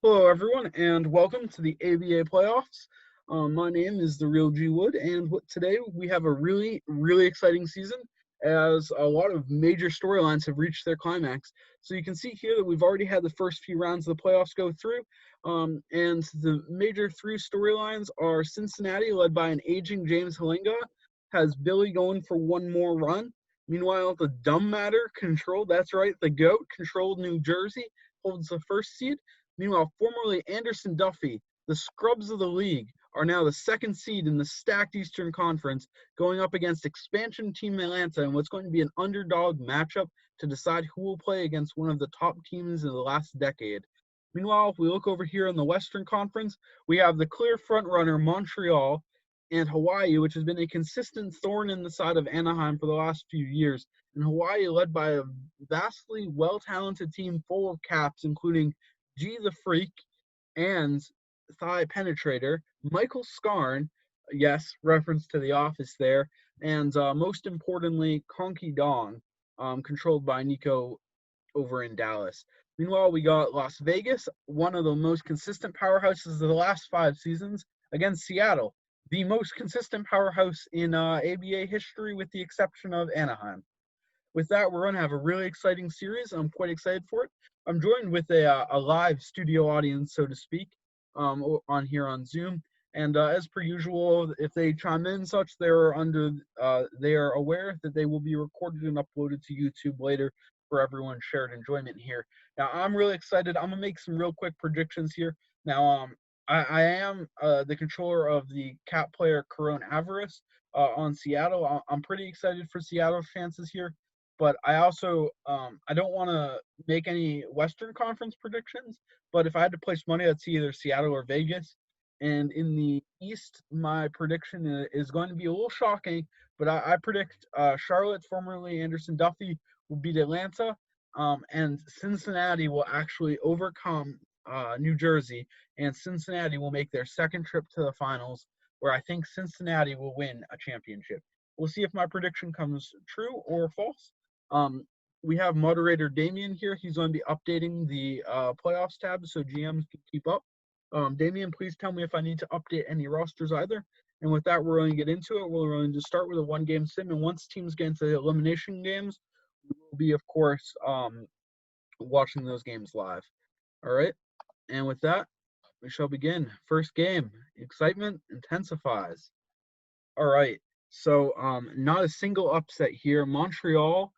Hello, everyone, and welcome to the ABA playoffs. My name is the Real G Wood, and today we have a really exciting season as a lot of major storylines have reached their climax. So you can see here that we've already had the first few rounds of the playoffs go through, and the major three storylines are Cincinnati, led by an aging James Halinga, has Billy going for one more run. Meanwhile, the Dumbmatter that's right, the GOAT controlled New Jersey holds the first seed. Meanwhile, formerly Anderson Duffy, the scrubs of the league, are now the second seed in the stacked Eastern Conference, going up against expansion team Atlanta in what's going to be an underdog matchup to decide who will play against one of the top teams in the last decade. Meanwhile, if we look over here in the Western Conference, we have the clear frontrunner Montreal and Hawaii, which has been a consistent thorn in the side of Anaheim for the last few years. And Hawaii, led by a vastly well-talented team full of caps, including G the Freak, and Thigh Penetrator, Michael Scarn, yes, reference to The Office there, and most importantly, Conky Dong, controlled by Nico over in Dallas. Meanwhile, we got Las Vegas, one of the most consistent powerhouses of the last 5 seasons, against Seattle, the most consistent powerhouse in ABA history with the exception of Anaheim. With that, we're going to have a really exciting series. I'm quite excited for it. I'm joined with a live studio audience, so to speak, on here on Zoom. And as per usual, if they chime in and such, they are aware that they will be recorded and uploaded to YouTube later for everyone's shared enjoyment here. Now, I'm really excited. I'm gonna make some real quick predictions here. Now, I am the controller of the cap player Corone Avarice on Seattle. I'm pretty excited for Seattle's chances here. But I also I don't want to make any Western Conference predictions. But if I had to place money, I'd see either Seattle or Vegas. And in the East, my prediction is going to be a little shocking, but I predict Charlotte, formerly Anderson Duffy, will beat Atlanta, and Cincinnati will actually overcome New Jersey, and Cincinnati will make their second trip to the finals, where I think Cincinnati will win a championship. We'll see if my prediction comes true or false. We have moderator Damien here. He's going to be updating the playoffs tab so GMs can keep up. Damien, please tell me if I need to update any rosters either. And with that, we're going to get into it. We're going to start with a one-game sim, and once teams get into the elimination games, we will be, of course, watching those games live. All right? And with that, we shall begin. First game, excitement intensifies. All right. So not a single upset here. Montreal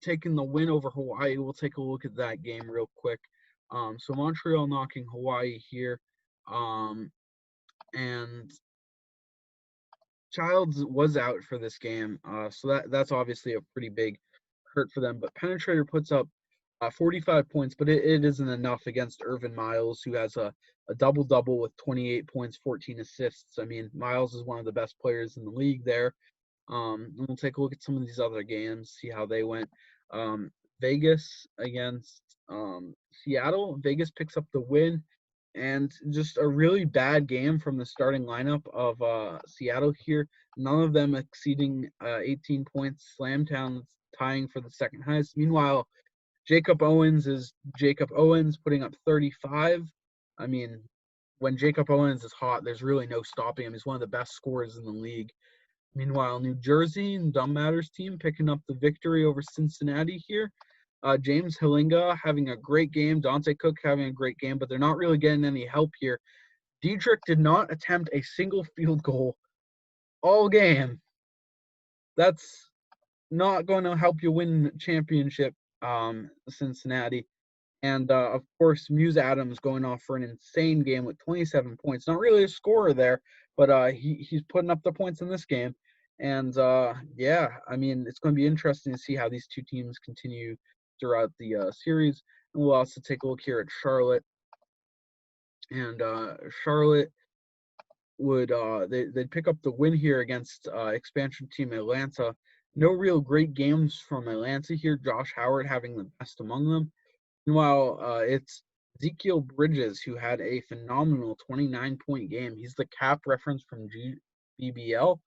taking the win over Hawaii. We'll take a look at that game real quick. So Montreal knocking Hawaii here. And Childs was out for this game. So that's obviously a pretty big hurt for them. But Penetrator puts up 45 points, but it isn't enough against Irvin Miles, who has a double-double with 28 points, 14 assists. I mean, Miles is one of the best players in the league there. And we'll take a look at some of these other games, see how they went. Vegas against Seattle. Vegas picks up the win, and just a really bad game from the starting lineup of Seattle here. None of them exceeding 18 points. Slamtown tying for the second highest. Meanwhile, Jacob Owens is Jacob Owens putting up 35. I mean, when Jacob Owens is hot, there's really no stopping him. He's one of the best scorers in the league. Meanwhile, New Jersey and Dumbmatter's team picking up the victory over Cincinnati here. James Halinga having a great game. Dante Cook having a great game, but they're not really getting any help here. Diedrich did not attempt a single field goal all game. That's not going to help you win the championship, Cincinnati. And, of course, Muse Adams going off for an insane game with 27 points. Not really a scorer there, but he's putting up the points in this game. And, yeah, I mean, it's going to be interesting to see how these two teams continue throughout the series. And we'll also take a look here at Charlotte. And Charlotte would they'd pick up the win here against expansion team Atlanta. No real great games from Atlanta here. Josh Howard having the best among them. Meanwhile, it's Ezekiel Bridges who had a phenomenal 29-point game. He's the cap reference from BBL.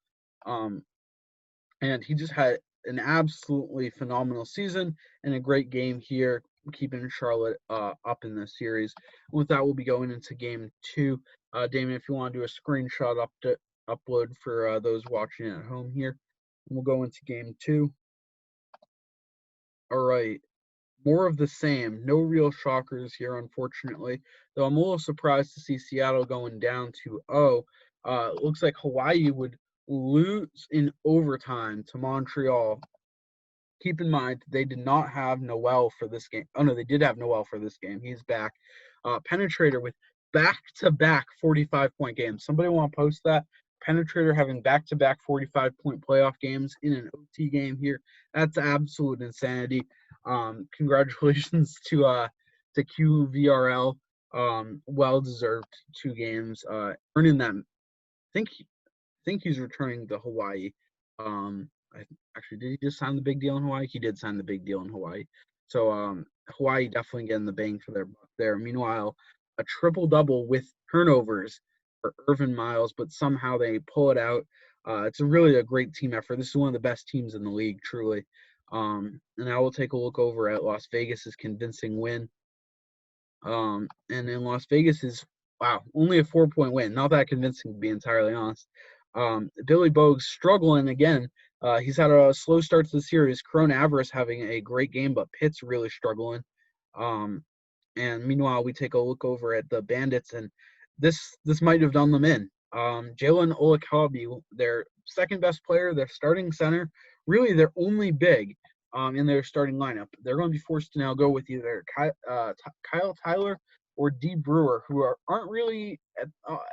And he just had an absolutely phenomenal season and a great game here. keeping Charlotte up in this series. With that, we'll be going into game 2. Damon, if you want to do a screenshot upload for those watching at home here, we'll go into game 2. All right. More of the same. No real shockers here, unfortunately. Though I'm a little surprised to see Seattle going down 2-0. It looks like Hawaii would lose in overtime to Montreal. Keep in mind, they did not have Noel for this game. Oh, no, they did have Noel for this game. He's back. Penetrator with back-to-back 45-point games. Somebody want to post that? Penetrator having back-to-back 45-point playoff games in an OT game here. That's absolute insanity. Congratulations to QVRL. Well-deserved 2 games. Earning them. I think he's returning to Hawaii. Actually, did he just sign the big deal in Hawaii? He did sign the big deal in Hawaii. So Hawaii definitely getting the bang for their buck there. Meanwhile, a triple-double with turnovers for Irvin Miles, but somehow they pull it out. It's really a great team effort. This is one of the best teams in the league, truly. And now we'll take a look over at Las Vegas's convincing win. And in Las Vegas is, wow, only a 4-point win. Not that convincing, to be entirely honest. Billy Bogues struggling again. He's had a slow start to the series. Corona Avarice having a great game, but Pitt's really struggling. And meanwhile, we take a look over at the Bandits, and this might have done them in. Jalen Olakabi, their second best player, their starting center, really their only big in their starting lineup. They're going to be forced to now go with either Kyle Tyler or D. Brewer, who aren't really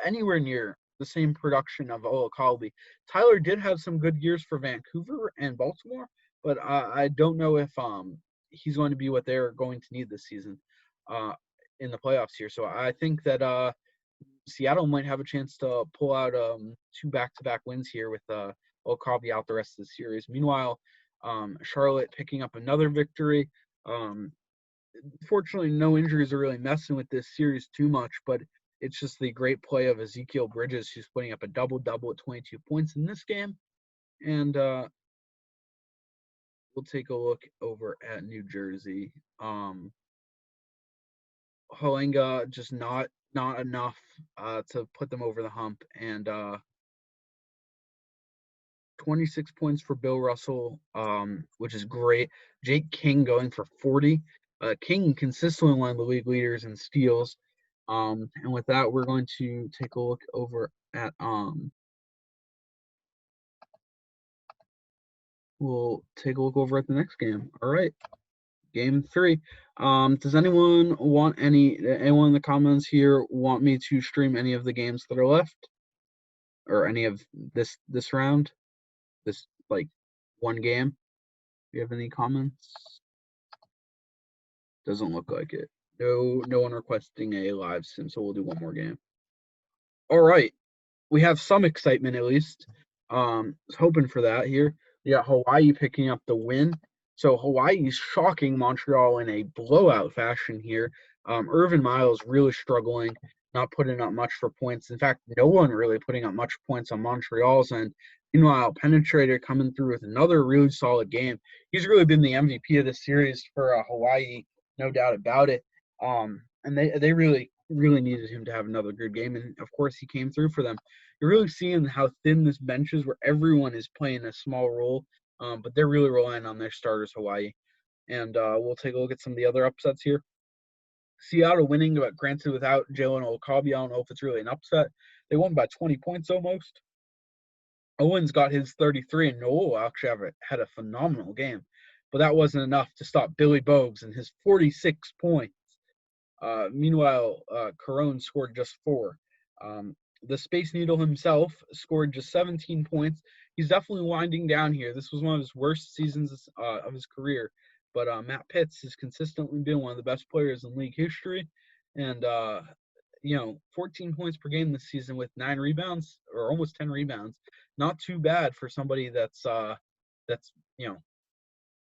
anywhere near the same production of Olakabi. Tyler did have some good years for Vancouver and Baltimore, but I don't know if he's going to be what they're going to need this season in the playoffs here. So I think that Seattle might have a chance to pull out 2 back-to-back wins here with Olakabi out the rest of the series. Meanwhile, Charlotte picking up another victory. Fortunately, no injuries are really messing with this series too much, but it's just the great play of Ezekiel Bridges, who's putting up a double-double at 22 points in this game. And we'll take a look over at New Jersey. Hoenga just not enough to put them over the hump. And 26 points for Bill Russell, which is great. Jake King going for 40. King consistently one of the league leaders in steals. And with that, we're going to take a look over at we'll take a look over at the next game. All right. Game 3. Does anyone in the comments here want me to stream any of the games that are left? Or any of this round? This like one game? Do you have any comments? Doesn't look like it. No one requesting a live sim, so we'll do one more game. All right. We have some excitement at least. Was hoping for that here. We got Hawaii picking up the win. So Hawaii's shocking Montreal in a blowout fashion here. Irvin Miles really struggling, not putting up much for points. In fact, no one really putting up much points on Montreal's end. Meanwhile, Penetrator coming through with another really solid game. He's really been the MVP of the series for Hawaii, no doubt about it. And they really needed him to have another good game, and of course he came through for them. You're really seeing how thin this bench is, where everyone is playing a small role, but they're really relying on their starters, Hawaii. And we'll take a look at some of the other upsets here. Seattle winning, but granted without Jalen Olakabi. I don't know if it's really an upset. They won by 20 points almost. Owens got his 33, and Noel actually had a phenomenal game. But that wasn't enough to stop Billy Bogues and his 46 points. Meanwhile, Corone scored just 4. The Space Needle himself scored just 17 points. He's definitely winding down here. This was one of his worst seasons of his career. But Matt Pitts has consistently been one of the best players in league history. And, 14 points per game this season with 9 rebounds, or almost 10 rebounds. Not too bad for somebody that's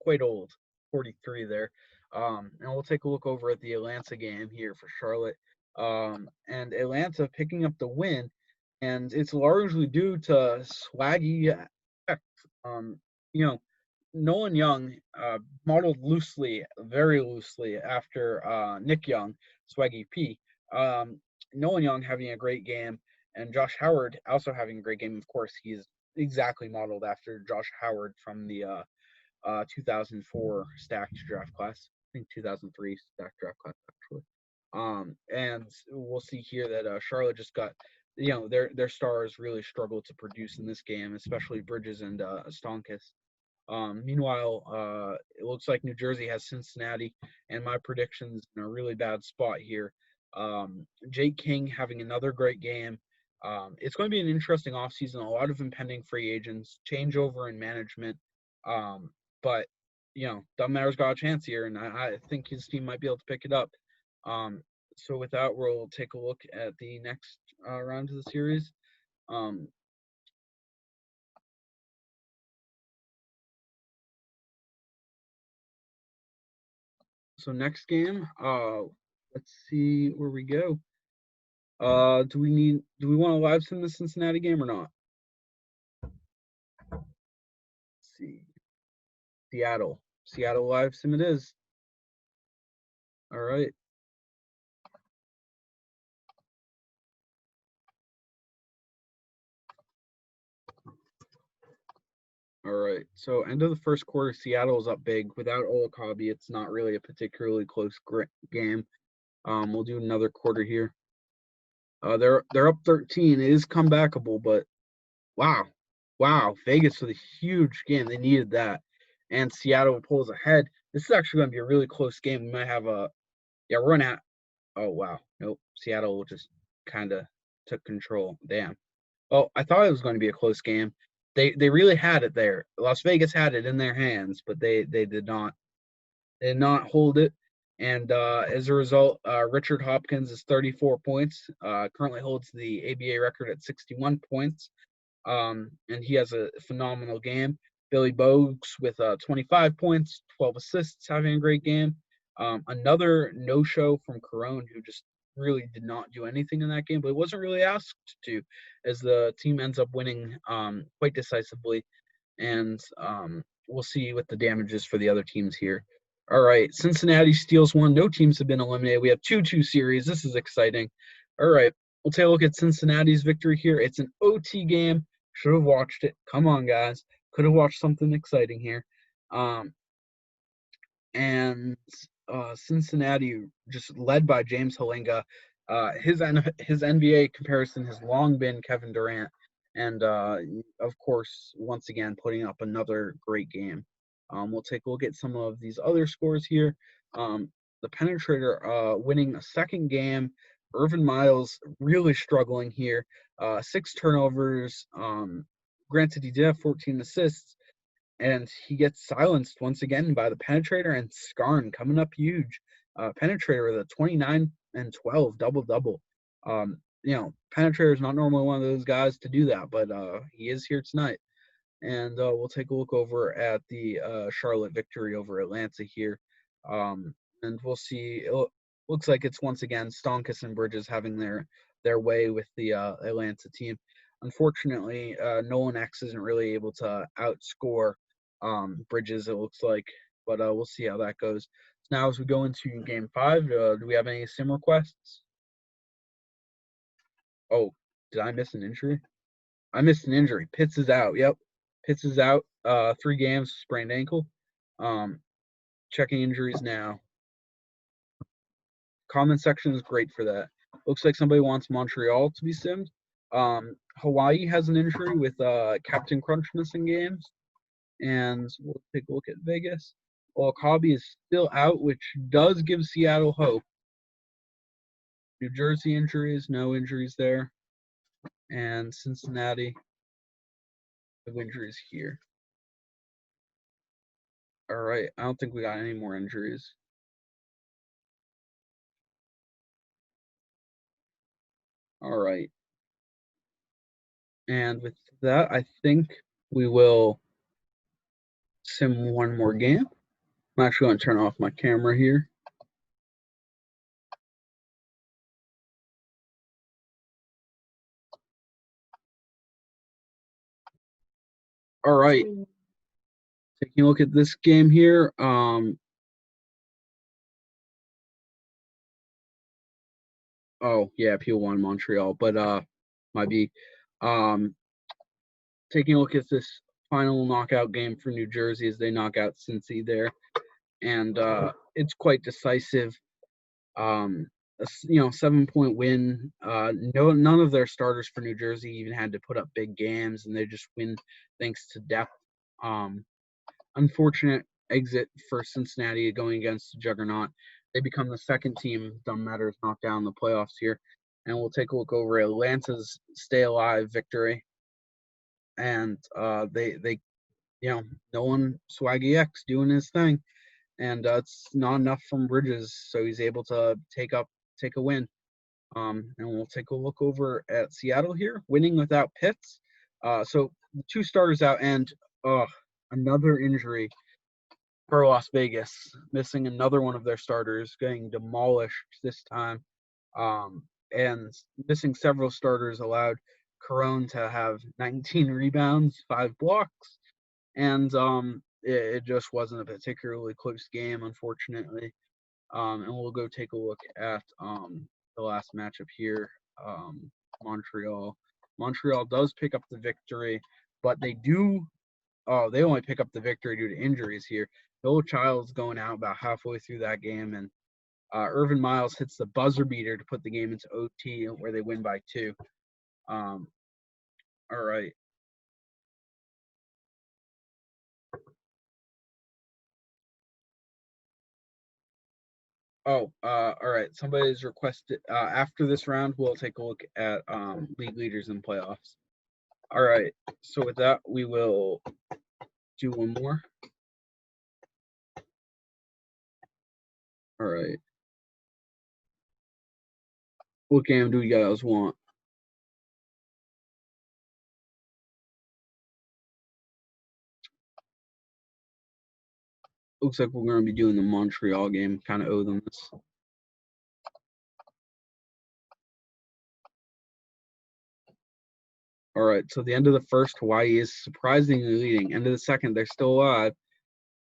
quite old, 43 there. And we'll take a look over at the Atlanta game here for Charlotte. And Atlanta picking up the win, and it's largely due to swaggy effect. Nolan Young, modeled loosely, very loosely after Nick Young, Swaggy P. Um, Nolan Young having a great game, and Josh Howard also having a great game. Of course, he's exactly modeled after Josh Howard from the 2004 stacked draft class. I think 2003 stacked draft class actually. And we'll see here that Charlotte just got, their stars really struggled to produce in this game, especially Bridges and Stonkus. Meanwhile, it looks like New Jersey has Cincinnati, and my predictions in a really bad spot here. Jake King having another great game. It's going to be an interesting offseason, a lot of impending free agents, changeover in management. But, Dumbmatter's got a chance here, and I think his team might be able to pick it up. So with that, we'll take a look at the next round of the series. So next game, let's see where we go. Do we want to live sim the Cincinnati game or not? Let's see. Seattle live sim it is. All right. All right. So end of the first quarter, Seattle is up big. Without Olakabi, it's not really a particularly close game. We'll do another quarter here. They're up 13. It is comebackable, but wow, Vegas with a huge game. They needed that, and Seattle pulls ahead. This is actually going to be a really close game. We might have we're gonna have, oh wow, nope. Seattle just kind of took control. Damn. Oh, I thought it was going to be a close game. They really had it there. Las Vegas had it in their hands, but they did not hold it. And as a result, Richard Hopkins is 34 points. Currently holds the ABA record at 61 points. And he has a phenomenal game. Billy Bogues with 25 points, 12 assists, having a great game. Another no-show from Corone, who just really did not do anything in that game, but it wasn't really asked to, as the team ends up winning quite decisively. And we'll see what the damage is for the other teams here. All right, Cincinnati steals one. No teams have been eliminated. We have 2-2 series. This is exciting. All right, we'll take a look at Cincinnati's victory here. It's an OT game. Should have watched it. Come on, guys. Could have watched something exciting here. And Cincinnati, just led by James Halinga. His NBA comparison has long been Kevin Durant, and of course, once again, putting up another great game. We'll take a look at some of these other scores here. The penetrator winning a second game. Irvin Miles really struggling here. 6 turnovers. Granted, he did have 14 assists, and he gets silenced once again by the penetrator and Skarn coming up huge. Penetrator with a 29 and 12 double. Penetrator is not normally one of those guys to do that, but he is here tonight. And we'll take a look over at the Charlotte victory over Atlanta here. And we'll see. It looks like it's once again Stonkus and Bridges having their way with the Atlanta team. Unfortunately, Nolan X isn't really able to outscore Bridges, it looks like, but we'll see how that goes. So now, as we go into game 5, do we have any sim requests? Oh, did I miss an injury? I missed an injury. Pitts is out. Yep, Pitts is out. 3 games, sprained ankle. Checking injuries now. Comment section is great for that. Looks like somebody wants Montreal to be simmed. Hawaii has an injury with Captain Crunch missing games. And we'll take a look at Vegas. Olakabi is still out, which does give Seattle hope. New Jersey injuries, no injuries there. And Cincinnati, no injuries here. All right, I don't think we got any more injuries. All right. And with that, I think we will sim one more game. I'm actually going to turn off my camera here. All right. Taking a look at this game here, oh yeah, Peel won Montreal, but might be taking a look at this final knockout game for New Jersey as they knock out Cincy there, and it's quite decisive. A 7-point win. None of their starters for New Jersey even had to put up big games, and they just win thanks to depth. Unfortunate exit for Cincinnati going against the Juggernaut. They become the second team Dumbmatter is knocked out in the playoffs here, and we'll take a look over Atlanta's stay alive victory. And they no one Swaggy X doing his thing, and it's not enough from Bridges, so he's able to take a win. And we'll take a look over at Seattle here, winning without Pitts. So the two starters out, and another injury for Las Vegas, missing another one of their starters, getting demolished this time, and missing several starters allowed Carone to have 19 rebounds, 5 blocks, and it just wasn't a particularly close game, unfortunately. And we'll go take a look at the last matchup here. Montreal. Montreal does pick up the victory, but they only pick up the victory due to injuries here. Bill Child's going out about halfway through that game, and Irvin Miles hits the buzzer beater to put the game into OT, where they win by 2. All right. Oh, all right. Somebody's requested after this round, we'll take a look at league leaders and playoffs. All right. So with that, we will do one more. All right. What game do you guys want? Looks like we're going to be doing the Montreal game. Kind of owe them this. All right, so the end of the first, Hawaii is surprisingly leading. End of the second, they're still alive.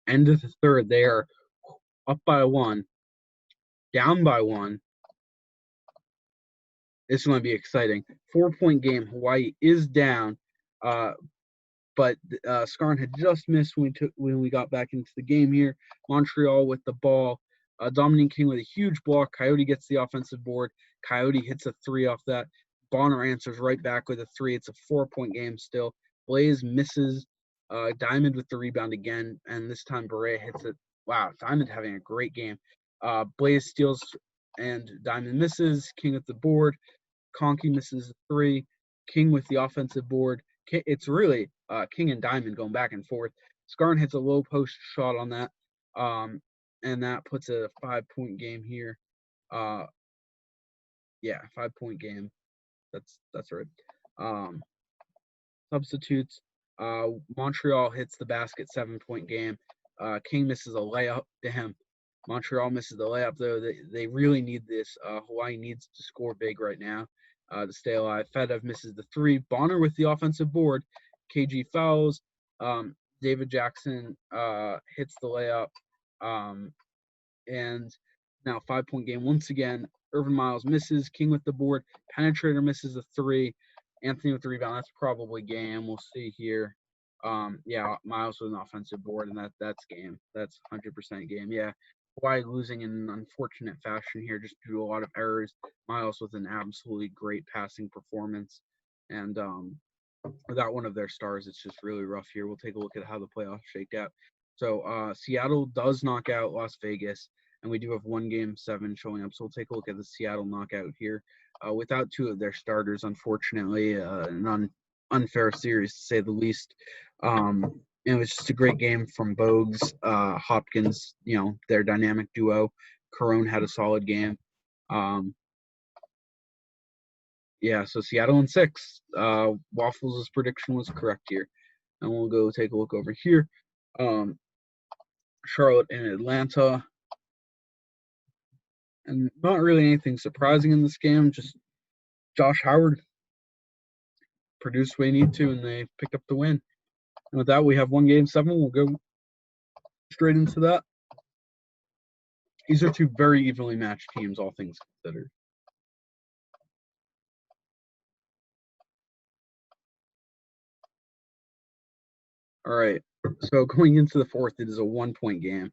End of the third, they are up by 1, down by 1. This is going to be exciting. 4-point game. Hawaii is down, but Scarn had just missed when we got back into the game here. Montreal with the ball. Dominique King with a huge block. Coyote gets the offensive board. Coyote hits a 3 off that. Bonner answers right back with a 3. It's a 4-point game still. Blaze misses. Diamond with the rebound again, and this time Beret hits it. Wow, Diamond having a great game. Blaze steals and Diamond misses. King with the board. Conkey misses a 3. King with the offensive board. It's really King and Diamond going back and forth. Scarn hits a low post shot on that, and that puts a 5-point game here. 5-point game. That's right. Substitutes. Montreal hits the basket, 7-point game. King misses a layup. Damn. Montreal misses the layup, though. They really need this. Hawaii needs to score big right now to stay alive. Fedev misses the 3. Bonner with the offensive board. KG fouls. David Jackson hits the layup. And now 5-point game once again. Irvin Miles misses. King with the board. Penetrator misses a 3. Anthony with the rebound. That's probably game. We'll see here. Miles with an offensive board, and that's game. That's 100% game. Yeah. Hawaii losing in an unfortunate fashion here, just due to a lot of errors. Miles with an absolutely great passing performance. And without one of their stars, it's just really rough here. We'll take a look at how the playoffs shake out. So Seattle does knock out Las Vegas, and we do have 1 game 7 showing up. So we'll take a look at the Seattle knockout here. Without 2 of their starters, unfortunately, an unfair series to say the least. It was just a great game from Bogues, Hopkins, their dynamic duo. Carone had a solid game. So Seattle in 6. Waffles' prediction was correct here. And we'll go take a look over here. Charlotte and Atlanta. And not really anything surprising in this game, just Josh Howard produced what he needed to, and they picked up the win. And with that, we have 1 game 7. We'll go straight into that. These are two very evenly matched teams, all things considered. All right, so going into the fourth, it is a 1-point game.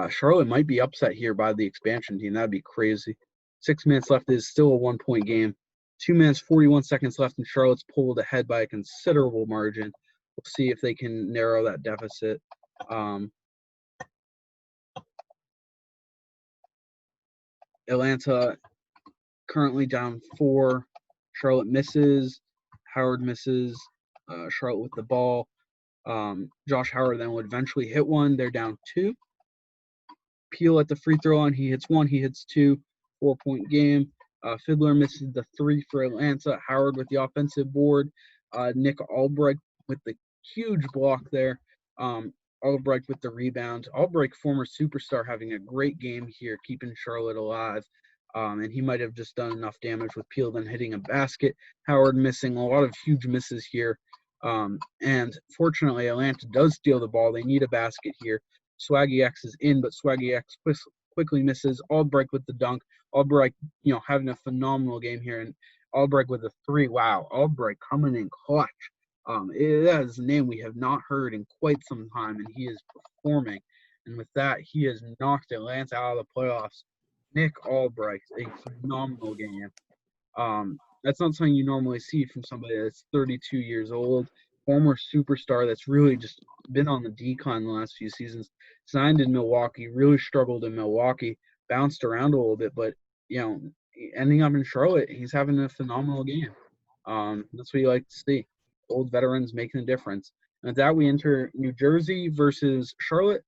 Charlotte might be upset here by the expansion team. That'd be crazy. 6 minutes left. It is still a 1-point game. 2 minutes, 41 seconds left, and Charlotte's pulled ahead by a considerable margin. We'll see if they can narrow that deficit. Atlanta currently down 4. Charlotte misses. Howard misses. Charlotte with the ball. Josh Howard then would eventually hit one. They're down 2. Peel at the free throw line. He hits 1. He hits 2. 4-point game. Fiddler misses the 3 for Atlanta. Howard with the offensive board. Nick Albrecht with the huge block there. Albrecht with the rebound. Albrecht, former superstar, having a great game here, keeping Charlotte alive. And he might have just done enough damage with Peel then hitting a basket. Howard missing a lot of huge misses here. And fortunately, Atlanta does steal the ball. They need a basket here. Swaggy X is in, but Swaggy X quickly misses. Albrecht with the dunk. Albrecht, having a phenomenal game here. And Albrecht with a 3. Wow, Albrecht coming in clutch. That is a name we have not heard in quite some time, and he is performing. And with that, he has knocked Atlanta out of the playoffs. Nick Albrecht, a phenomenal game. That's not something you normally see from somebody that's 32 years old, former superstar that's really just been on the decline the last few seasons. Signed in Milwaukee, really struggled in Milwaukee, bounced around a little bit, but ending up in Charlotte, he's having a phenomenal game. That's what you like to see. Old veterans making a difference. And with that, we enter New Jersey versus Charlotte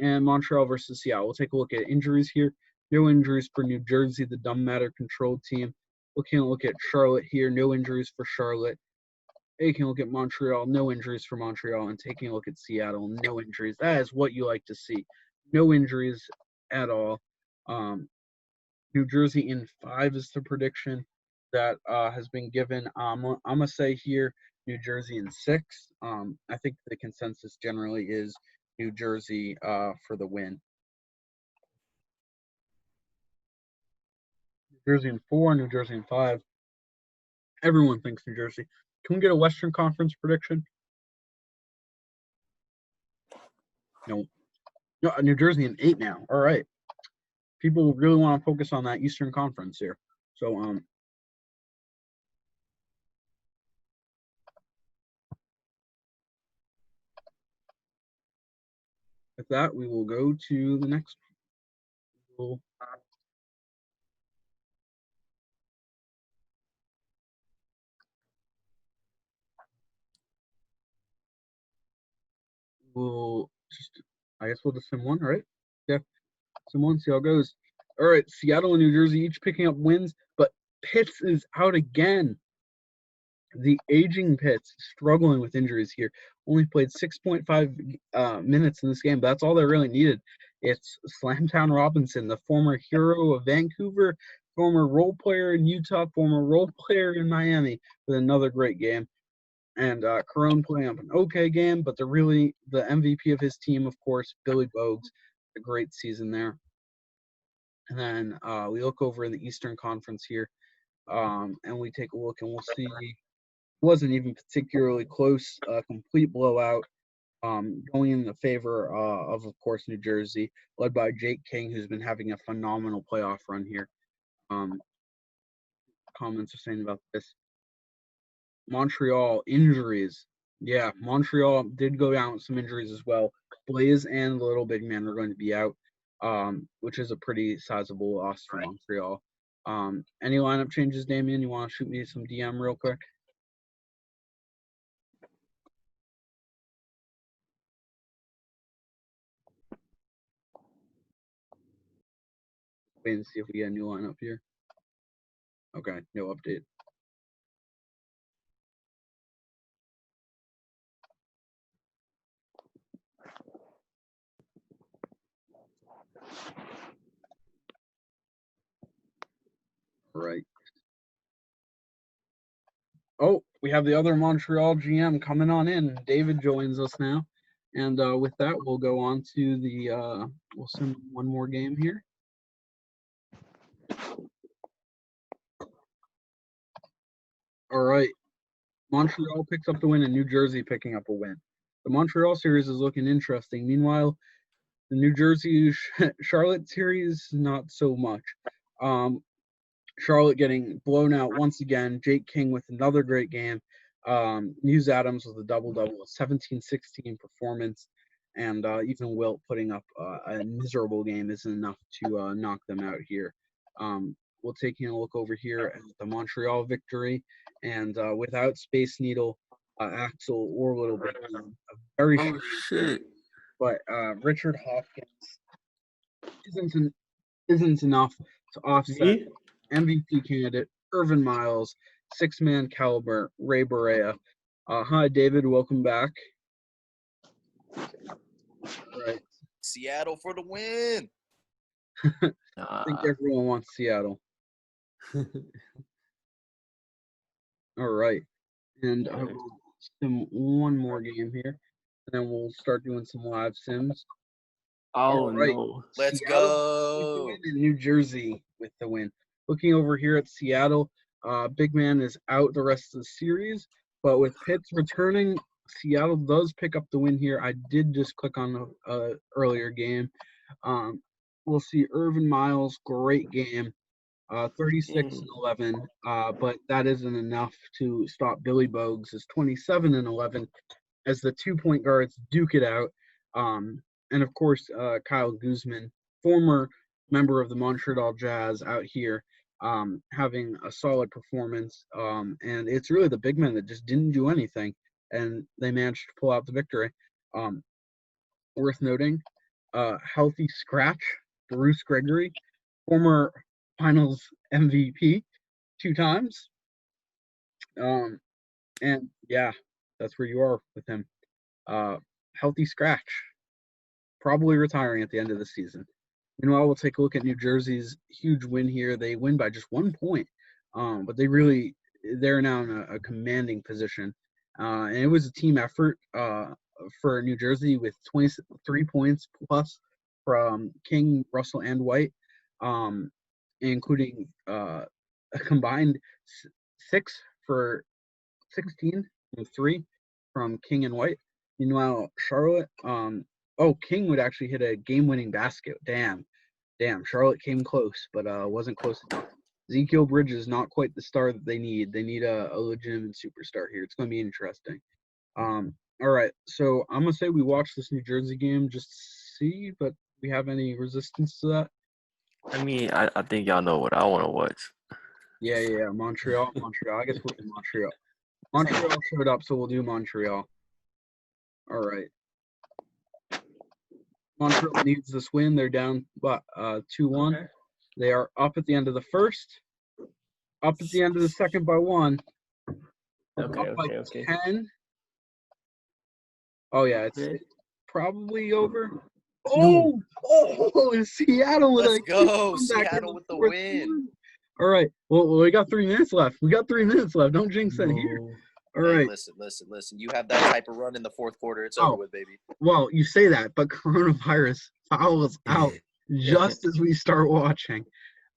and Montreal versus Seattle. We'll take a look at injuries here. No injuries for New Jersey, the Dumbmatter controlled team. We can look at Charlotte here. No injuries for Charlotte. Taking a look at Montreal. No injuries for Montreal. And taking a look at Seattle. No injuries. That is what you like to see. No injuries at all. New Jersey in 5 is the prediction that has been given. I'm going to say here New Jersey in 6. I think the consensus generally is New Jersey for the win. New Jersey in 4, New Jersey in 5. Everyone thinks New Jersey. Can we get a Western Conference prediction? No. No, New Jersey in 8 now. All right. People really want to focus on that Eastern Conference here. So, with that, we will go to the next. I guess we'll just sim 1, right? Yeah. Sim 1, see how it goes. All right, Seattle and New Jersey each picking up wins, but Pitts is out again. The aging Pitts struggling with injuries here. Only played 6.5 minutes in this game, but that's all they really needed. It's Slamtown Robinson, the former hero of Vancouver, former role player in Utah, former role player in Miami, with another great game. And Corone playing up an okay game, but the MVP of his team, of course, Billy Bogues, a great season there. And then we look over in the Eastern Conference here, and we take a look, and we'll see. It wasn't even particularly close, complete blowout, going in the favor of course, New Jersey, led by Jake King, who's been having a phenomenal playoff run here. Comments are saying about this. Montreal injuries. Yeah, Montreal did go down with some injuries as well. Blaze and the little big man are going to be out, which is a pretty sizable loss for Montreal. Any lineup changes, Damien? You want to shoot me some DM real quick? Wait and see if we get a new lineup here. Okay, no update. All right. Oh, we have the other Montreal GM coming on in. David joins us now. And with that, we'll go on to the, we'll send one more game here. All right. Montreal picks up the win and New Jersey picking up a win. The Montreal series is looking interesting. Meanwhile, the New Jersey Charlotte series, not so much. Charlotte getting blown out once again. Jake King with another great game. Muse Adams with a double-double, a 17-16 performance. And even Wilt putting up a miserable game isn't enough to knock them out here. We'll take a look over here at the Montreal victory. And without Space Needle, Axel, or Little Big Man, a very shit. But Richard Hopkins isn't enough to offset MVP candidate Irvin Miles, six-man caliber Ray Barea. Hi, David. Welcome back. All right. Seattle for the win. I think everyone wants Seattle. All right. And I will sim one more game here, and then we'll start doing some live sims. Oh, right. No. Let's Seattle go. With the win, and New Jersey with the win. Looking over here at Seattle, Big Man is out the rest of the series, but with Pitts returning, Seattle does pick up the win here. I did just click on the earlier game. We'll see Irvin Miles, great game, 36-11, but that isn't enough to stop Billy Bogues' 27-11 as the 2-point guards duke it out. And of course, Kyle Guzman, former member of the Montreal Jazz, out here having a solid performance. And it's really the big men that just didn't do anything, and they managed to pull out the victory. Worth noting, healthy scratch, Bruce Gregory, former Finals MVP 2 times. And yeah, that's where you are with him. Healthy scratch, probably retiring at the end of the season. Meanwhile, we'll take a look at New Jersey's huge win here. They win by just 1 point, but they're now in a commanding position. And it was a team effort for New Jersey with 23 points plus from King, Russell, and White, including a combined 6 for 16 and 3 from King and White. Meanwhile, Charlotte, King would actually hit a game-winning basket. Damn. Charlotte came close, but wasn't close enough. Ezekiel Bridges not quite the star that they need. They need a legitimate superstar here. It's going to be interesting. All right, so I'm going to say we watch this New Jersey game just to see, but we have any resistance to that? I mean, I think y'all know what I want to watch. Yeah. Montreal. I guess we'll do Montreal. Montreal showed up, so we'll do Montreal. All right. Montreal needs this win. They're down 2-1. Okay. They are up at the end of the first, up at the end of the second by 1. Okay. 10. Oh yeah, it's probably over. Oh, Seattle! Let's go, Seattle with the win. All right. Well, we got 3 minutes left. Don't jinx it here. All right. Listen. You have that type of run in the fourth quarter. It's over with, baby. Well, you say that, but coronavirus fouls out just as we start watching.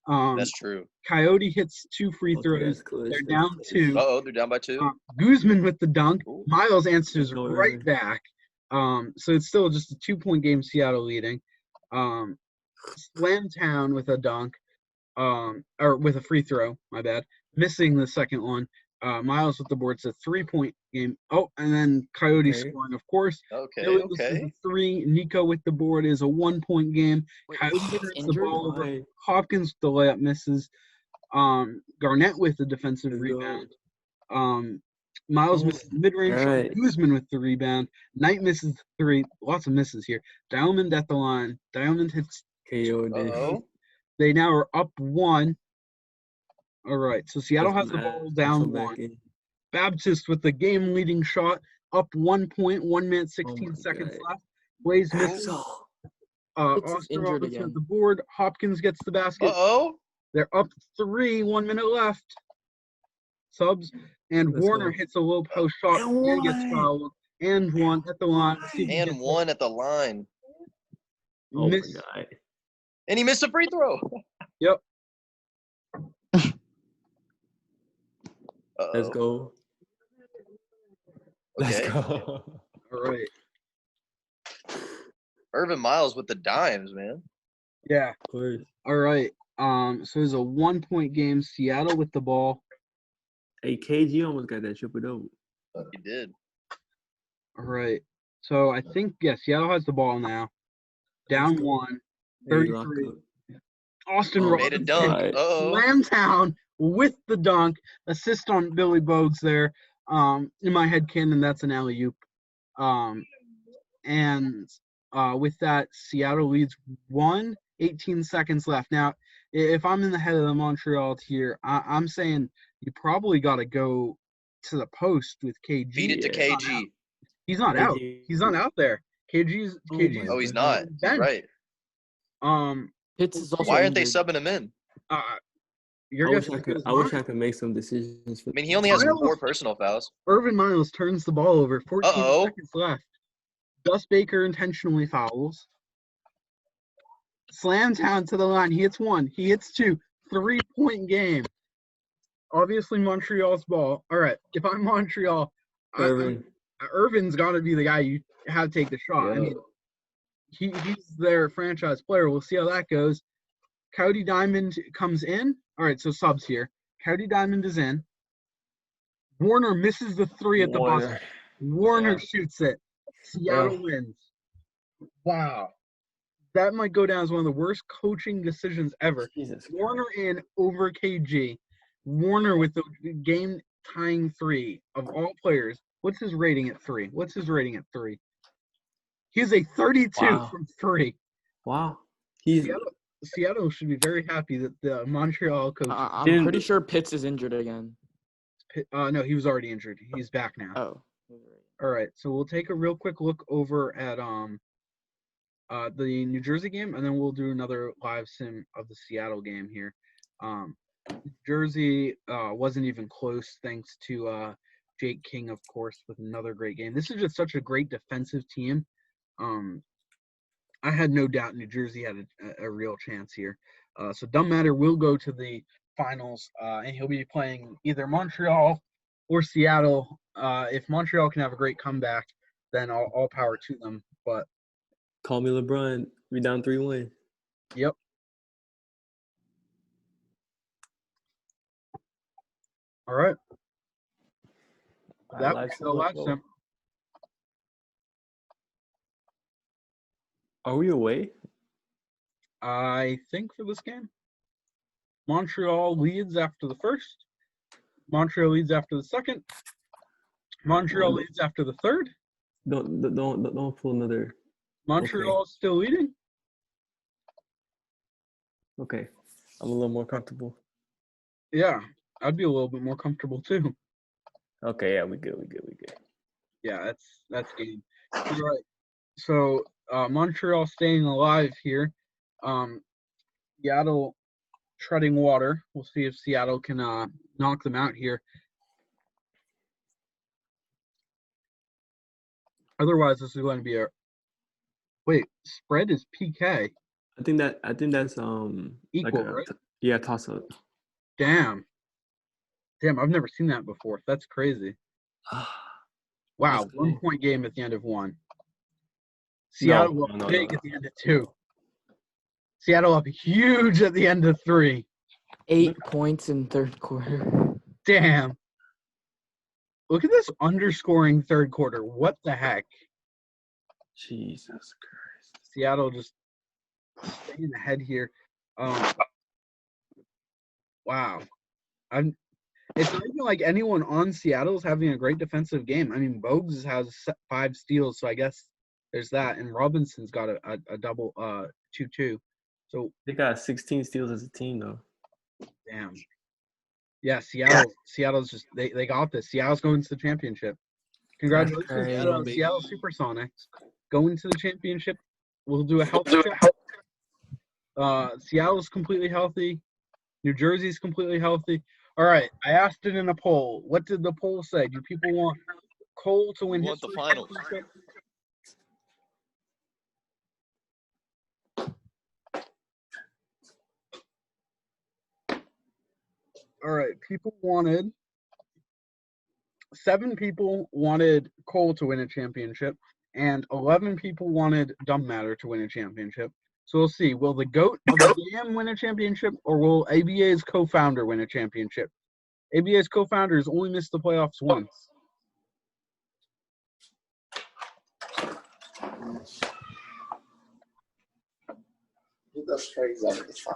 That's true. Coyote hits 2 free throws. They're down 2. They're down by 2. Guzman with the dunk. Ooh. Miles answers right back. So it's still just a 2-point game. Seattle leading. Slamtown with a dunk. Or with a free throw. My bad. Missing the second one. Miles with the board. It's a 3-point game. Oh, and then Coyote scoring, of course. Okay. 3. Nico with the board is a 1-point game. Coyote hits the ball over. Hopkins with the layup misses. Garnett with the defensive rebound. Miles misses mid-range. Right. Guzman with the rebound. Knight misses 3. Lots of misses here. Diamond at the line. Diamond hits. KO. They now are up 1. All right, so Seattle has the ball down 1. Baptist with the game-leading shot, up 1 point, 1 minute, 16 seconds left. Blaze misses. Oster Roberts with the board. Hopkins gets the basket. They're up 3, 1 minute left. Subs, and Warner hits a low post shot and gets fouled. and one at the line. Let's see if he And gets one at the line. Oh Miss. my god. And he missed a free throw. Yep. Let's go. Let's Okay. go. All right. Irvin Miles with the dimes, man. Yeah. Of course. All right. So it's a 1-point game. Seattle with the ball. Hey, KG almost got that triple double. He did. All right. So I think Seattle has the ball now. Down Let's go. 1. Hey, lock 33. up. Austin Oh, Made a Robinson. dunk. Right. Slam town with the dunk. Assist on Billy Bogues there. In my head canon, that's an alley-oop. And with that, Seattle leads 1, 18 seconds left. Now, if I'm in the head of the Montreal tier, I'm saying you probably got to go to the post with KG. Feed it to KG. He's not out. KG. He's not out there. KG's my Oh, he's God. not. You're right. Pitts is also Why aren't they injured. subbing him in? Your I guess wish is as good as I wish mine. I could make some decisions. For I mean, he only has Miles- 4 personal fouls. Irvin Miles turns the ball over. 14 Uh-oh. seconds left. Gus Baker intentionally fouls. Slam town to the line. He hits 1. He hits 2. 3-point game. Obviously, Montreal's ball. All right. If I'm Montreal, Irvin's got to be the guy you have to take the shot. I mean, he's their franchise player. We'll see how that goes. Cody Diamond comes in. All right, so subs here. Cody Diamond is in. Warner misses the 3 at the buzzer. Warner shoots it. Seattle wins. Wow. That might go down as one of the worst coaching decisions ever. Jesus Warner in over KG. Warner with the game-tying 3 of all players. What's his rating at 3? He's a 32 from 3. Wow. Seattle should be very happy that the Montreal coach. I'm pretty sure Pitts is injured again. No, he was already injured. He's back now. Oh. All right, so we'll take a real quick look over at the New Jersey game, and then we'll do another live sim of the Seattle game here. Jersey wasn't even close, thanks to Jake King, of course, with another great game. This is just such a great defensive team. I had no doubt New Jersey had a real chance here. So Dumbmatter will go to the finals, and he'll be playing either Montreal or Seattle. If Montreal can have a great comeback, then all power to them. But call me LeBron. We down 3-1. Yep. All right. That was the live sim. Are we away? I think for this game, Montreal leads after the first. Montreal leads after the second. Montreal leads after the third. Don't pull another. Montreal is still leading. Okay, I'm a little more comfortable. Yeah, I'd be a little bit more comfortable too. Okay, yeah, we good. Yeah, that's game. All right. So Montreal staying alive here. Seattle treading water. We'll see if Seattle can knock them out here. Otherwise, this is going to be spread is PK. I think that's Equal, like right? Toss up. Damn, I've never seen that before. That's crazy. Wow, 1-point game at the end of 1. Seattle up big at the end of 2. Seattle up huge at the end of 3. 8 points in third quarter. Damn. Look at this underscoring third quarter. What the heck? Jesus Christ. Seattle just staying ahead here. Wow. It's not even like anyone on Seattle is having a great defensive game. I mean, Bogues has 5 steals, so I guess there's that. And Robinson's got a double 2-2. So they got 16 steals as a team, though. Damn. Yeah, Seattle's just they got this. Seattle's going to the championship. Congratulations, Seattle Supersonics going to the championship. We'll do a health check. Seattle's completely healthy. New Jersey's completely healthy. All right, I asked it in a poll. What did the poll say? Do people want Cole to win Who his won the first finals? championship. All right, seven people wanted Cole to win a championship, and 11 people wanted Dumbmatter to win a championship. So we'll see. Will the GOAT of the game win a championship, or will ABA's co-founder win a championship? ABA's co-founder has only missed the playoffs once. That's crazy. It's fine.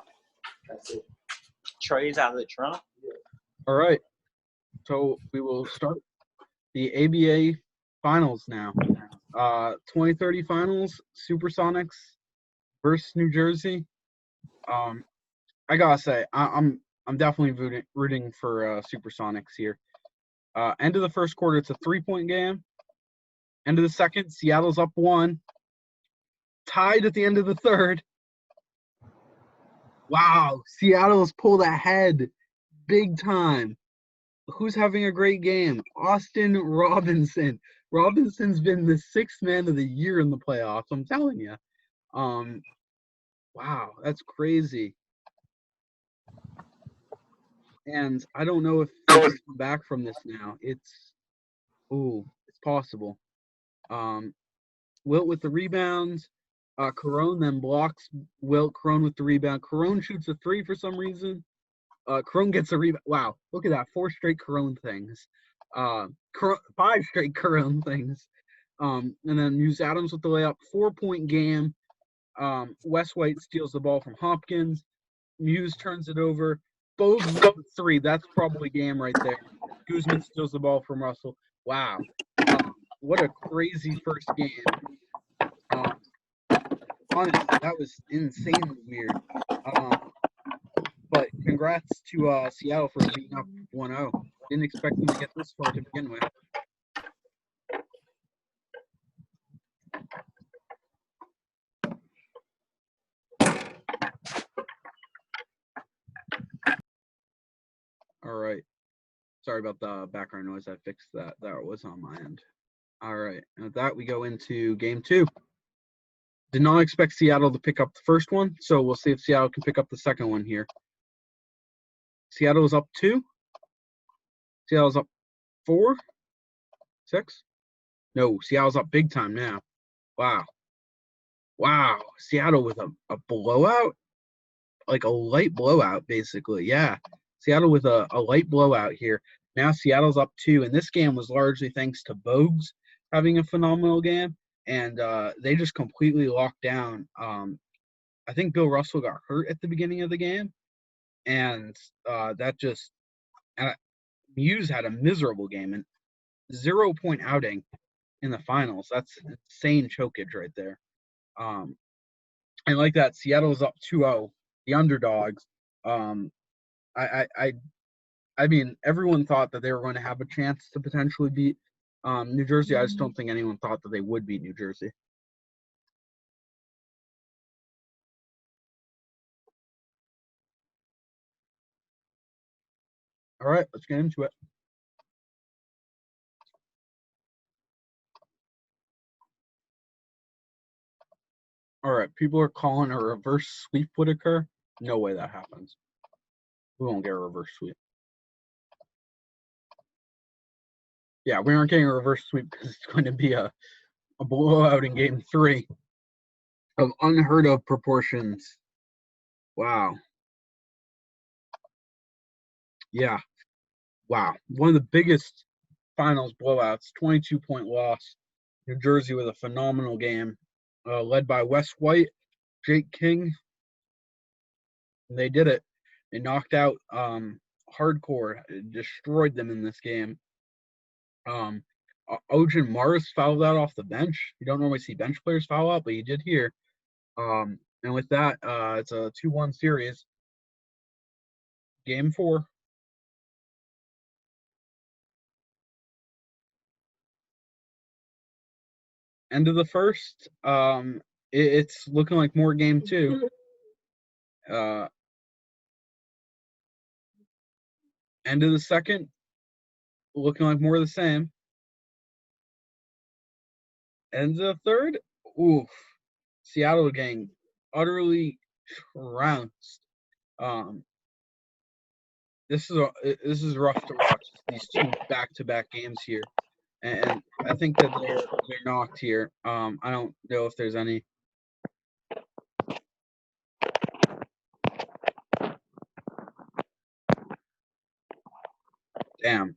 That's it. Trays out of the trunk. All right. So we will start the ABA finals now. 2030 finals, Supersonics versus New Jersey. I gotta say, I'm definitely rooting for Supersonics here. End of the first quarter, it's a 3-point game. End of the second, Seattle's up 1. Tied at the end of the third. Wow, Seattle's pulled ahead big time. Who's having a great game? Austin Robinson. Robinson's been the 6th man of the year in the playoffs, I'm telling you. Wow, that's crazy. And I don't know if they can come back from this now. It's possible. Wilt with the rebounds. Carone then blocks Wilt. Carone with the rebound. Carone shoots a 3 for some reason. Carone gets a rebound. Wow, look at that. 4 straight Carone things. 5 straight Carone things. And then Muse Adams with the layup. 4-point game. Wes White steals the ball from Hopkins. Muse turns it over. Bogues with the 3. That's probably game right there. Guzman steals the ball from Russell. Wow. What a crazy first game. Honestly, that was insanely weird. But congrats to Seattle for being up 1-0. Didn't expect them to get this far to begin with. All right. Sorry about the background noise. I fixed that. That was on my end. All right. And with that, we go into game 2. Did not expect Seattle to pick up the first one, so we'll see if Seattle can pick up the second one here. Seattle is up 2. Seattle's up 4, 6. No, Seattle's up big time now. Wow. Seattle with a blowout, like a light blowout, basically. Yeah, Seattle with a light blowout here. Now Seattle's up 2, and this game was largely thanks to Bogues having a phenomenal game, and they just completely locked down. I think Bill Russell got hurt at the beginning of the game, and that just Muse had a miserable game and 0-point outing in the finals. That's insane chokage right there. And like that, Seattle's up 2-0, the underdogs. I mean, everyone thought that they were going to have a chance to potentially beat New Jersey. I just don't think anyone thought that they would beat New Jersey. All right, let's get into it. All right, people are calling a reverse sweep would occur. No way that happens. We won't get a reverse sweep. Yeah, we aren't getting a reverse sweep because it's going to be a blowout in game 3 of unheard of proportions. Wow. Yeah. Wow. One of the biggest finals blowouts, 22-point loss. New Jersey with a phenomenal game, led by Wes White, Jake King. And they did it. They knocked out Hardcore, destroyed them in this game. Ojan Morris fouled out off the bench. You don't normally see bench players foul out, but he did here. And with that, it's a 2-1 series. Game 4. End of the first. It's looking like more game 2. End of the second. Looking like more of the same. And the third, oof, Seattle getting utterly trounced. This is rough to watch, these two back-to-back games here, and I think that they're knocked here. I don't know if there's any. Damn.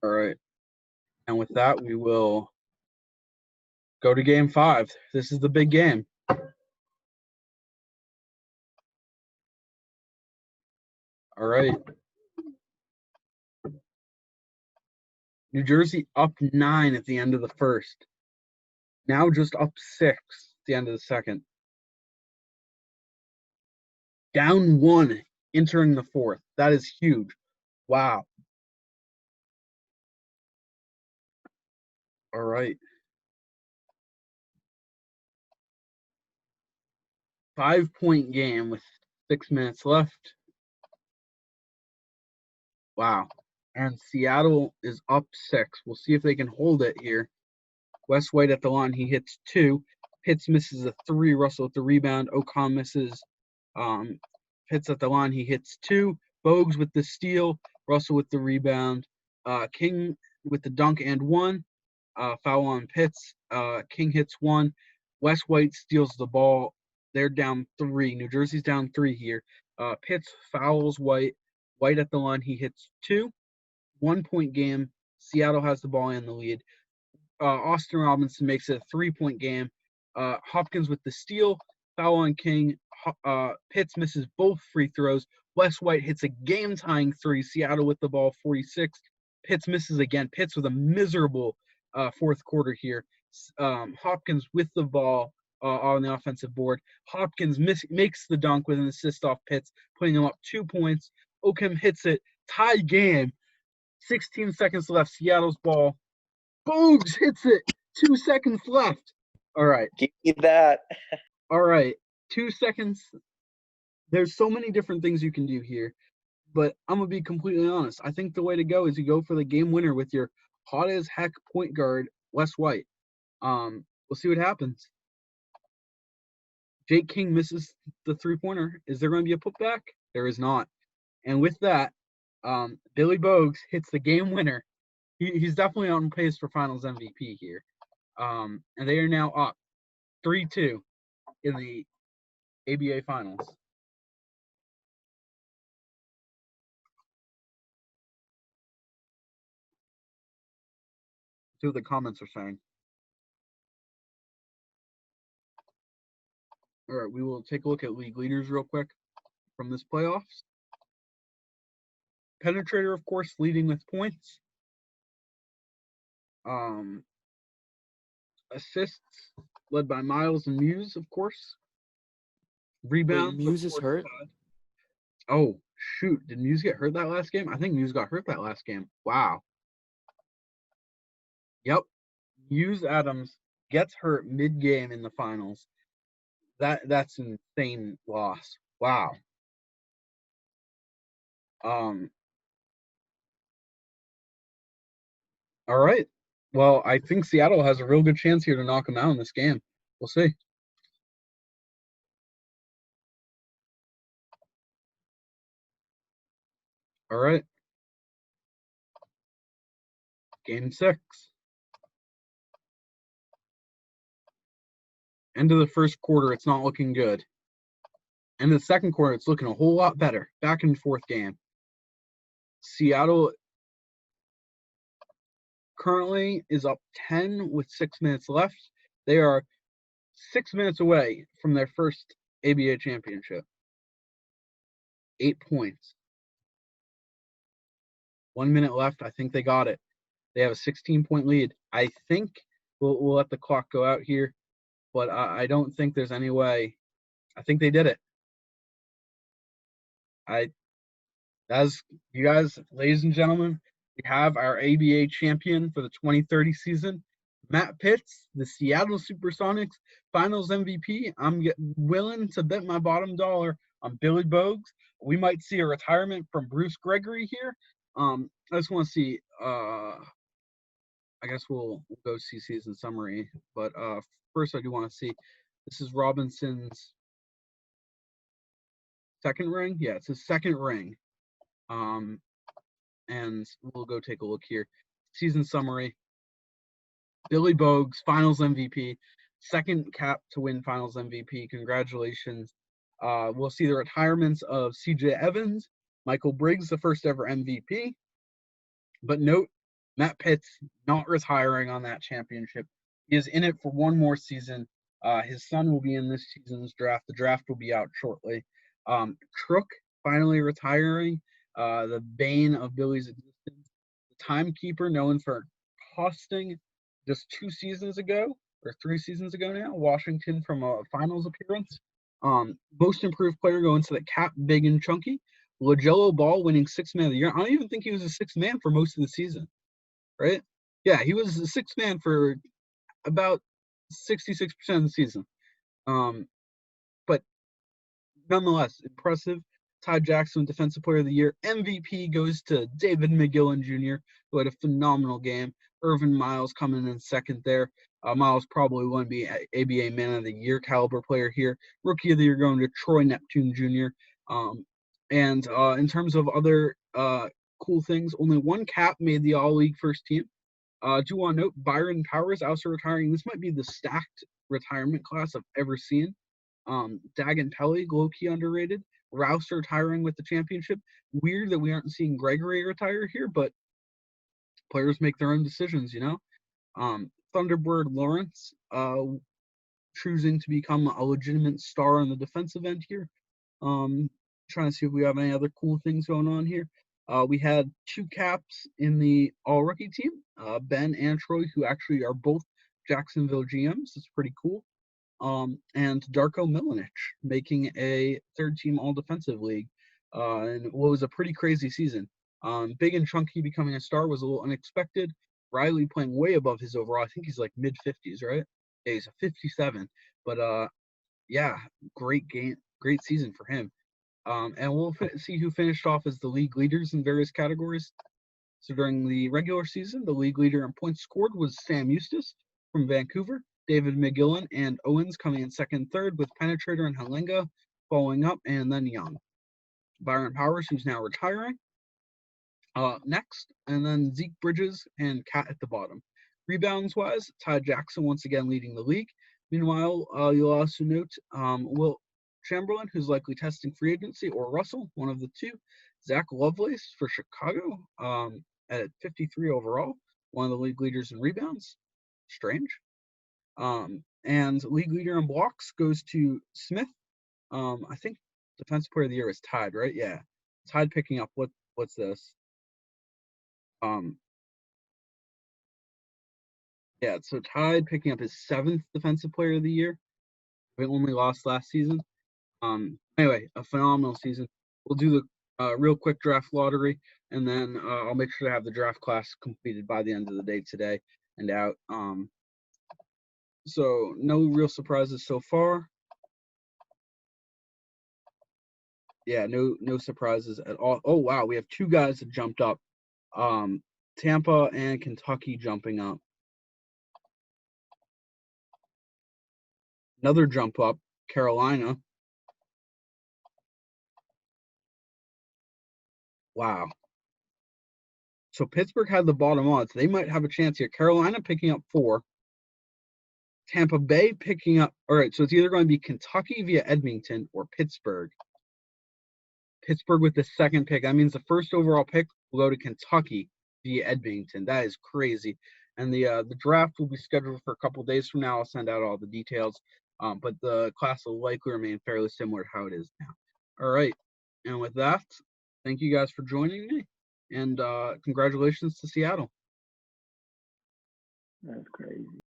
All right. And with that, we will go to game 5. This is the big game. All right. New Jersey up 9 at the end of the first. Now just up 6 at the end of the second. Down 1 entering the fourth. That is huge. Wow. All right. 5-point game with 6 minutes left. Wow. And Seattle is up 6. We'll see if they can hold it here. Wes White at the line. He hits 2. Pitts misses a 3. Russell with the rebound. Ocon misses. Pitts at the line. He hits 2. Bogues with the steal. Russell with the rebound. King with the dunk and 1. Foul on Pitts. King hits 1. Wes White steals the ball. They're down 3. New Jersey's down 3 here. Pitts fouls White. White at the line. He hits 2. 1-point game. Seattle has the ball and the lead. Austin Robinson makes it a 3-point game. Hopkins with the steal. Foul on King. Pitts misses both free throws. Wes White hits a game-tying 3. Seattle with the ball, 46. Pitts misses again. Pitts with a miserable fourth quarter here. Hopkins with the ball on the offensive board. Hopkins makes the dunk with an assist off Pitts, putting him up 2 points. Okem hits it. Tie game. 16 seconds left. Seattle's ball. Bogues hits it. 2 seconds left. All right. Give me that. All right. 2 seconds. There's so many different things you can do here, but I'm going to be completely honest. I think the way to go is you go for the game winner with your hot as heck point guard, Wes White. We'll see what happens. Jake King misses the 3-pointer. Is there going to be a putback? There is not. And with that, Billy Bogues hits the game winner. He's definitely on pace for Finals MVP here. And they are now up 3-2 in the ABA Finals. See what the comments are saying. All right, we will take a look at league leaders real quick from this playoffs. Penetrator, of course, leading with points. Assists led by Miles and Muse, of course. Rebounds. Wait, Muse is hurt? Oh, shoot. Did Muse get hurt that last game? I think Muse got hurt that last game. Wow. Yep. Muse Adams gets hurt mid-game in the finals. That's an insane loss. Wow. All right. Well, I think Seattle has a real good chance here to knock them out in this game. We'll see. All right. Game 6. End of the first quarter, it's not looking good. End of the second quarter, it's looking a whole lot better. Back in the fourth game. Seattle currently is up 10 with 6 minutes left. They are 6 minutes away from their first ABA championship. 8 points. 1 minute left. I think they got it. They have a 16-point lead. I think we'll let the clock go out here, but I don't think there's any way. I think they did it. As you guys, ladies and gentlemen, we have our ABA champion for the 2030 season, Matt Pitts, the Seattle Supersonics Finals MVP. I'm willing to bet my bottom dollar on Billy Bogues. We might see a retirement from Bruce Gregory here. I just want to see. I guess we'll go see season summary, but first I do want to see. This is Robinson's second ring. Yeah, it's his second ring. And we'll go take a look here. Season summary. Billy Bogues, Finals MVP, second cap to win Finals MVP. Congratulations. We'll see the retirements of C.J. Evans, Michael Briggs, the first ever MVP. But note, Matt Pitts not retiring on that championship. He is in it for one more season. His son will be in this season's draft. The draft will be out shortly. Crook finally retiring, the bane of Billy's existence. The timekeeper, known for costing just 2 seasons ago, or 3 seasons ago now, Washington from a finals appearance. Most improved player going to the cap, big and chunky. LaJello Ball winning 6th man of the year. I don't even think he was a 6th man for most of the season, right? Yeah, he was a 6th man for about 66% of the season. But nonetheless, impressive. Ty Jackson, Defensive Player of the Year. MVP goes to David McGillen Jr., who had a phenomenal game. Irvin Miles coming in second there. Miles probably wouldn't be ABA Man of the Year caliber player here. Rookie of the Year going to Troy Neptune Jr. And in terms of other cool things, only one cap made the All-League first team. Do want to note, Byron Powers also retiring. This might be the stacked retirement class I've ever seen. Dagan Pelly, low-key underrated. Rouse retiring with the championship. Weird that we aren't seeing Gregory retire here, but players make their own decisions, you know. Thunderbird Lawrence choosing to become a legitimate star on the defensive end here. Trying to see if we have any other cool things going on here. We had 2 caps in the all-rookie team, Ben and Troy, who actually are both Jacksonville GMs. It's pretty cool. And Darko Milanic making a 3rd-team all-defensive league in what was a pretty crazy season. Big and chunky becoming a star was a little unexpected. Riley playing way above his overall. I think he's like mid-50s, right? Yeah, he's a 57. But, yeah, great game, great season for him. And we'll see who finished off as the league leaders in various categories. So during the regular season, the league leader in points scored was Sam Eustace from Vancouver. David McGillen and Owens coming in second and third, with Penetrator and Halenga following up, and then Young. Byron Powers, who's now retiring, next, and then Zeke Bridges and Cat at the bottom. Rebounds-wise, Ty Jackson once again leading the league. Meanwhile, you'll also note Will Chamberlain, who's likely testing free agency, or Russell, one of the two. Zach Lovelace for Chicago at 53 overall, one of the league leaders in rebounds. Strange. And league leader in blocks goes to Smith. I think Defensive Player of the Year is tied, right? Yeah. Tied picking up what's this? Yeah, so Tide picking up his 7th Defensive Player of the Year. We only lost last season. Anyway, a phenomenal season. We'll do the real quick draft lottery, and then I'll make sure to have the draft class completed by the end of the day today and out. So no real surprises so far. Yeah, no surprises at all. Oh wow, we have 2 guys that jumped up. Tampa and Kentucky jumping up. Another jump up, Carolina. Wow. So Pittsburgh had the bottom odds. They might have a chance here. Carolina picking up 4. Tampa Bay picking up. All right, so it's either going to be Kentucky via Edmonton or Pittsburgh. Pittsburgh with the 2nd pick. That means the 1st overall pick will go to Kentucky via Edmonton. That is crazy. And the draft will be scheduled for a couple days from now. I'll send out all the details. But the class will likely remain fairly similar to how it is now. All right. And with that, thank you guys for joining me. And congratulations to Seattle. That's crazy.